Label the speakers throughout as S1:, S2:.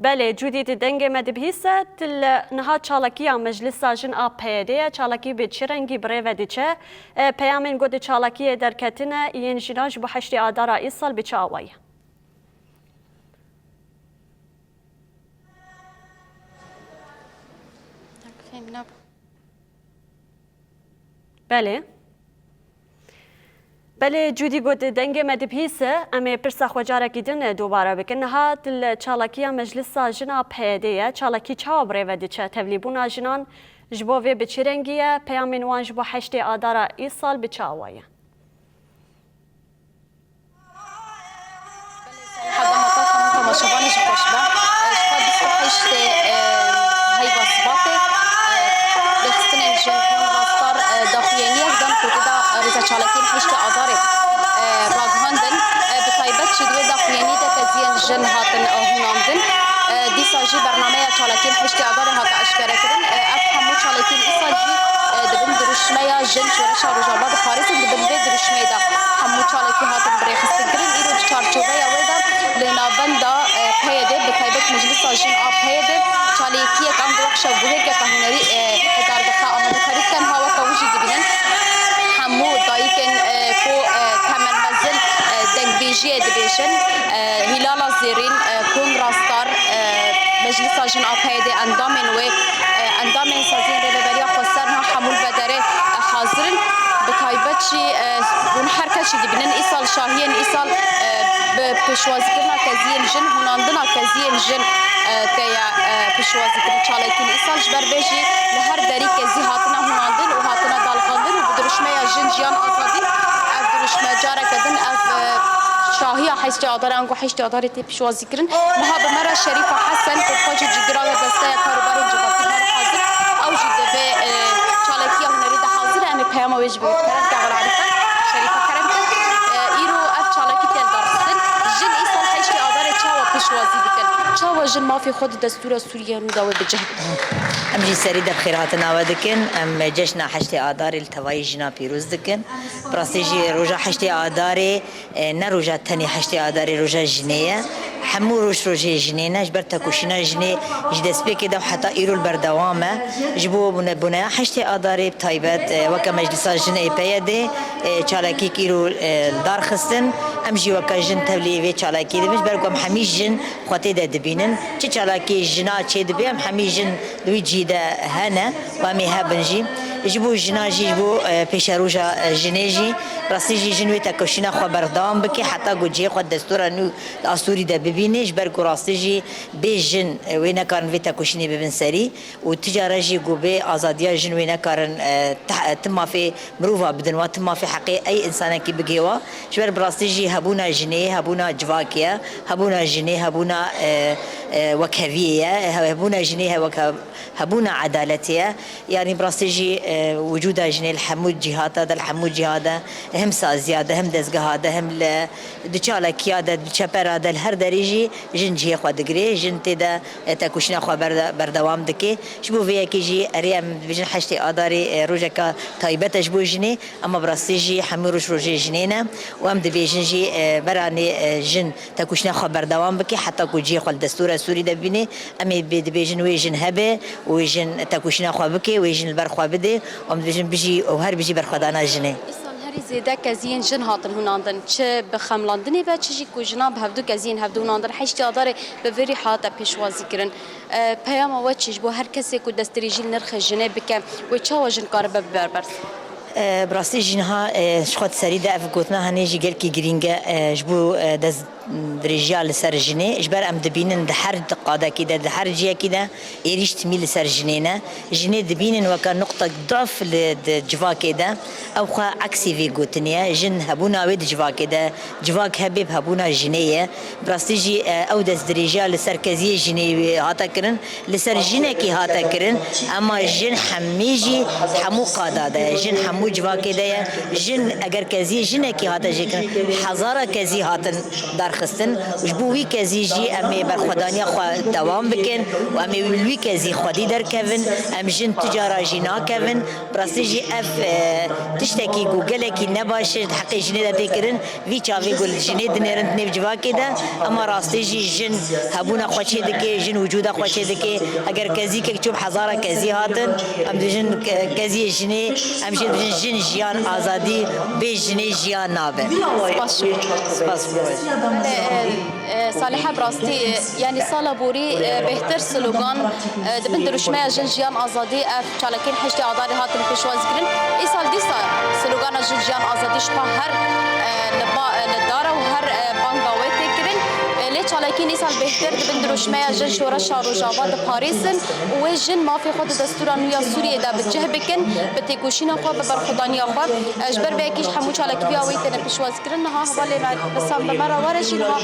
S1: بله جودی دنگ مدبیسه تل نها چالکی مجلس جن آپیده چالکی به چرنگی بره و دیچه پیامین گود چالکی در کتنه این جناج با 8 آذر ایسال به چاوی. بله جودی گود دنگ مدبیسه اما پرسا خواجاره کدن دوباره بکن هات الچالکی مجلس جنا پیده چالکی چاو بره و دیچه تبلیبون جنان جبوه بچرنگیه پیامین وان جبو 8 آذر ایسال بچاویه.
S2: چالکین 8 آذر راگهاندن به تایبت شدوی داخلینی ده کزین جن هاتن هوناندن دیساجی برنامه چالکین 8 آذر هات اشکره کردن افهمو چالکین ایساجی دبن درشمه جن شورش روجاباد فارس دبن به درشمه ده همو چالکی هاتن برخصت کردن ایرو چارچوبه اویدا لنابندا پیده به تایبت مجلس جن آب پیده چالکی کام دوخش بوه که کهنری اداره دخا آماده کاری کن هوا کوجی دبنن همو دایکن کو کمن منزل دنگ بیجی دبیشن هلال زیرین کون راستار مجلس جن آپیده اندامن و اندامن سازین ریبریا خسرنا حمول بدره حاضرن بتایبت چی اون حرکت دبنن ایسال شاهین ایسال بپشوازی کرنا کزین جن هناندنا کزین جن تیا پشوازی کرن چالکین ایسال جبر بیجی لهر دری کزی هاتنا هناندن و هاتنا دالقاندن و بدرشمه جن جیان آزادی اف درشمه جاره کدن اف شاهی 8 آذر انگو 8 آذر تی پشوازی کرن لها بمرا شریف حسن و خواج جگرا دسته کاروبار جواتی مر حاضر او جده به چالکی هنری ده حاضر امی پیام ویج بود کرد قبل عارفه شریف کرم ایرو اف چالکی تل درستن جن ایسال 8 آذر چاو پشوازی دکن چاو جن ما في خود دستور سوریه رو داوه بجهد
S3: ام جی سری دب خیرات ناو دکن ام جشن 8 آذر التوای جنا پیروز دکن براستیجی روزا 8 آذر نه روزا تنی 8 آذر روزا جنیه همو روزا جنیه جبر تکوشینا جنی جدس بک ده حتی ایرو البردوامه جبو بنا 8 آذر تایبت وک مجلس جنی پیاده چالکی ایرو دار خستن ام جی وک جن تبلیغ چالکی دمش برکم همیش جن خاطی ده دبینن چه چالکی جنا چه دبیم همیش جن دوی جیده هنه و می هبنجی جبو جناجی جبو پیش روزا جنیجی راستیجی جنوی تکوشینا خو بردام بکی حتی گوجی خو دستور نو آسوری ده ببینش برکو راستیجی به جن وی نکارن وی تکوشینی ببین سری و تجارجی گو به آزادیا جن وی نکارن تما فی مروفا بدن و تما فی حقی ای انسان کی بگیوا جبر براستیجی هبونا جنی هبونا جواکیا هبونا جنی هبونا وكهوية هبونا جنيها هبونا عدالتها يعني براستيجي وجود جني الحمود جهاده ده الحمود جهاده هم سازياده هم دزقهاده هم دچالا كياده دچپرا ده هر دريجي جن جي خو دغري جن تدا تكوشنا خو بردوام دكي شبو فيا كيجي اريم بجن 8 آذر روجك تايبت شبو جني اما براستيجي حمروش روجي جنينا وام دبي جنجي براني جن تكوشنا خو بردوام بكي حتى كوجي خو الدستور سوري دبینه امی بدبیجن ویجن هبه ویجن تکوشنا خوابکی ویجن البرخوا بده ام بدبیجن بيجي و هر بيجي برخدانا جنه
S2: هری زیده کزین جن هاتن هناندن چه بخملاندنی و چه کو جناب هفدو کزین هفدو هناندن 8 آذر به وری حالت پیشوازی کرن پیام و چش بو هر کسی کو دستریجی نرخ جنه بکم و چه واجن کار به بربر
S3: براستی جنها شخص سری ده افقوتنا هنیجی گل کی گرینگه جبو دز درجال سر جنه اجبر ام دبینن ده هر دقاده كده ده هر جيه كده ايريش تميل سر جنينه جنه دبینن وكان نقطه ضعف للجوا كده او خا عكسي في قوتنيا جن هبونا ود جوا كده جواك هبيب هبونا جنيه براستيجي او دز درجال سر كزيه جنيه هاتا كرن لسر جنه كي هاتا كرن اما جن حميجي حمو قاده جن حمو جوا كده جن اگر كزيه جنه كي هاتا جكن حزاره كزيه هاتن دار خستن وش بو وی کزی جی امی برخودانی خوا دوام بکن و امی وی کزی خودی در کون ام جن تجارة جینا کون براستی جی اف تشتکی گوگل کی نباشه حق جنی ده کرن وی چاوی گل جنی دنیرن تنیف جوا کده اما راستی جی جن هبونا خوچه دکه جن وجودا خوچه دکه اگر کزی که چوب هزارا کزی هاتن ام جن کزی جنی ام جن جیان آزادی به جنی جیان نابه سپاس
S2: صالحة براستي يعني صالة بوري بهتر سلوغان دبن دروشمايا جن جيان آزادي اف چالكين حشتي آداري هاتن پشواز گرن ايسال ديسا سلوغان جن جيان آزادي شپا هر ندارة و هر بانگاويتي گرن لي چالكين ايسال بهتر دبن دروشمايا جن شورشا روجاوا د پاريسن و جن مافي خود دستورا نويا سوريا دا بجه بكن بتيكوشينا خو ببرخدانيا خو اجبر بيكيش حمو چالكي بياويتن پشواز گرن ها حوالي بسام بمرا ورجينها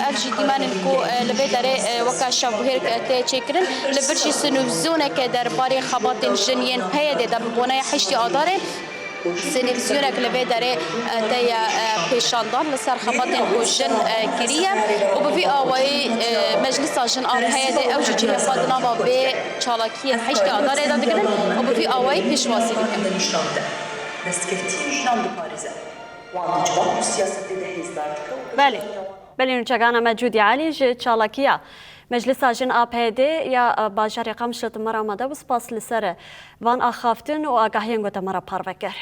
S2: اف جي ديمان الكو لبي داري وكا شابوهير تي چكرن لبرشي سنوزونه كدرباري خباطين جنين هيدي دا بونايا حشتي آداره سنوزونه لبي داري تيا پیشاندان لسر خباطين جن كريه وبفي آواي مجلس جن آر هيدي او جي حفاظنا با بي چالاكي حشتي آداره دا دكرن وبفي آواي پیشوازي دكرن
S1: بله نوچگانا مجودی علی چالاکیا مجلس جن آپیده یا باجاری قمشت مرا مده و سپاس لسر وان آخافتن و آگاهین گوته مرا پروکر